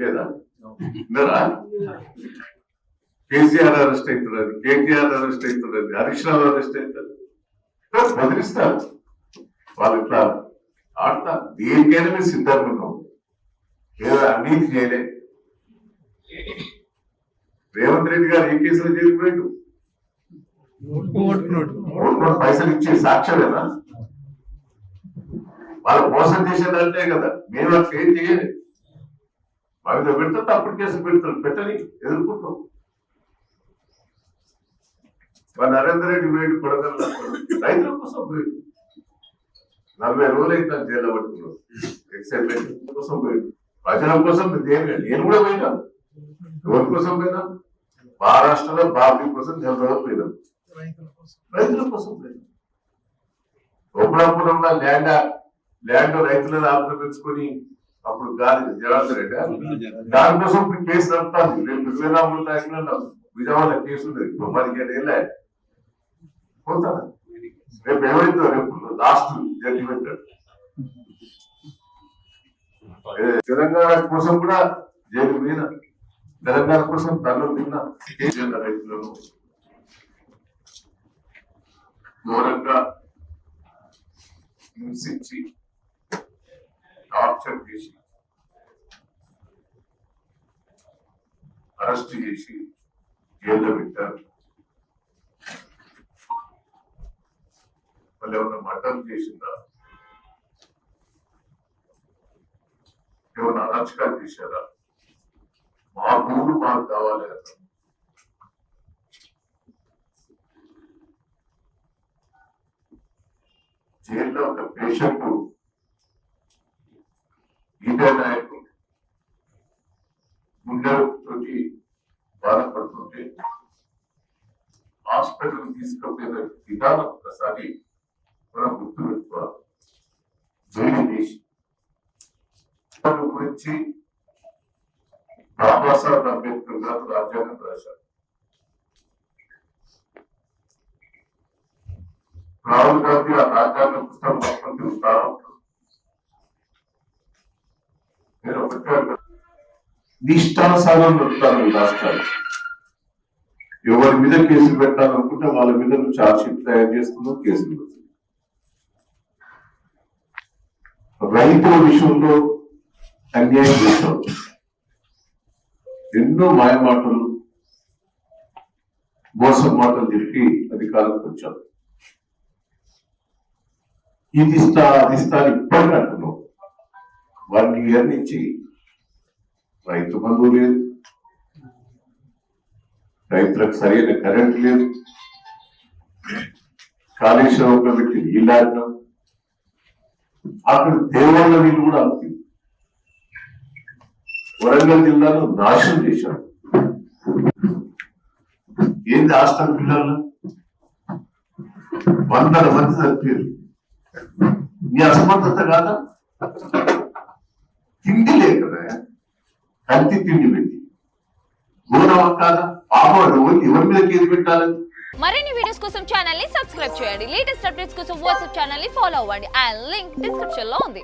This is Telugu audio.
లేదా విన్నారా? కేసీఆర్ అరెస్ట్ అవుతున్నది, కేటీఆర్ అరెస్ట్ అవుతున్నది, హరీష్ రావు అరెస్ట్ అవుతుంది, బదిలిస్తారు. వాళ్ళు ఇట్లా ఆడతారు. దేనికైనా మేము సిద్ధంగా ఉన్నాం. ఏదో అవినీతి చేయలే. రేవంత్ రెడ్డి గారు ఏ కేసులో చేరిపోయాడు? పైసలు ఇచ్చే సాక్ష్యమేనా? వాళ్ళు మోసం చేసేదంటే కదా. మేము అట్లా ఏం చేయాలి? వాళ్ళతో పెడతా తప్పుడు కేసులు పెడతారు, పెట్టని ఎదుర్కొంటాం. మా నరేందర్ రెడ్డి వేడు కొడగల రైతుల కోసం పోయాడు. 40 రోజులు అయితే జైల్లో పట్టుకున్నాడు. ఎక్సైజ్ కోసం పోయాడు. ప్రజల కోసం నేను కూడా పోయినా. ఎవరి కోసం పోయినా? మహారాష్ట్రలో బాబీ కోసం జనరల్ పోయినాం. రైతుల కోసం పోయినా. ఒప్పుడప్పుడున్న ల్యాండ్ రైతులను ఆక్రమించుకొని అప్పుడు గాలి జనార్దన్ రెడ్డి దానికోసం కేసు నడుపుతాను. రేపు 24 తారీఖున విజయవాడ కేసు ఉంది. 15 ఏళ్ళ పోతాను. రేపు ఏమైందో రేపు లాస్ట్ జడ్జిమెంట్. తెలంగాణ కోసం కూడా జైలు మీద, తెలంగాణ కోసం తల్లు తిన్న రైతులను ఘోరంగా హింసించి టార్చర్ చేసి అరెస్ట్ చేసి జైల్లో పెట్టారు. వాళ్ళు ఏమన్నా మర్డర్ చేసిందా? ఏమన్నా అరాచకాలు చేశారా? మా భూములు మాకు కావాలి కదా. జైల్లో ఒక పేషెంట్ ఈటల నాయకుడు గుండెతోటి బాధపడుతుంటే హాస్పిటల్ తీసుకుపోయిన విధానం ఒకసారి మనం గుర్తుపెట్టుకోవాలి. జైలు చేసి గురించి బాబాసాహెబ్ అంబేద్కర్ గారు రాజ్యాంగం రాశారు. రాహుల్ గాంధీ ఆ రాజ్యాంగ పుస్తకం పట్టుకొని తిరుగుతారు. నేను ఒకటే నిష్ఠానుసారం దొరుకుతాను ఈ రాష్ట్రాలు. ఎవరి మీద కేసులు పెట్టాలనుకుంటే వాళ్ళ మీద నువ్వు ఛార్జ్ షీట్ తయారు చేస్తున్నావు, కేసులు పెడుతున్నావు. రైతుల విషయంలో అన్యాయం చేస్తావు. ఎన్నో మాయమాటలు, మోసం మాటలు చెప్పి అధికారంకి వచ్చావు. ఇది ఇస్తా అది ఇస్తా అని ఇప్పటికీ అంటున్నావు. 1 ఇయర్ నుంచి రైతు బంధువు లేదు, రైతులకు సరైన కరెంట్ లేదు, కాళేశ్వరంలో పెట్టి నీళ్ళాడినాం. అక్కడ దేవాళ్ళ నీళ్ళు కూడా అవుతుంది. వరంగల్ జిల్లాలో నాశనం చేశాడు. ఏంది హాస్టల్ పిల్లలు 100 మంది చనిపోయారు. నీ అసమర్థత కాదా? తిండి లేకదా, కల్తీ తిండి పెట్టి ఘోరం కాదా? పాపం ఎవరి మీద కేసు పెట్టాలని. మరిన్ని వీడియోస్ కోసం ఛానల్ ని సబ్స్క్రైబ్ చేయండి. లేటెస్ట్ అప్డేట్స్ కోసం వాట్సాప్ ఛానల్ ని ఫాలో అవ్వండి. ఆ లింక్ డిస్క్రిప్షన్ లో ఉంది.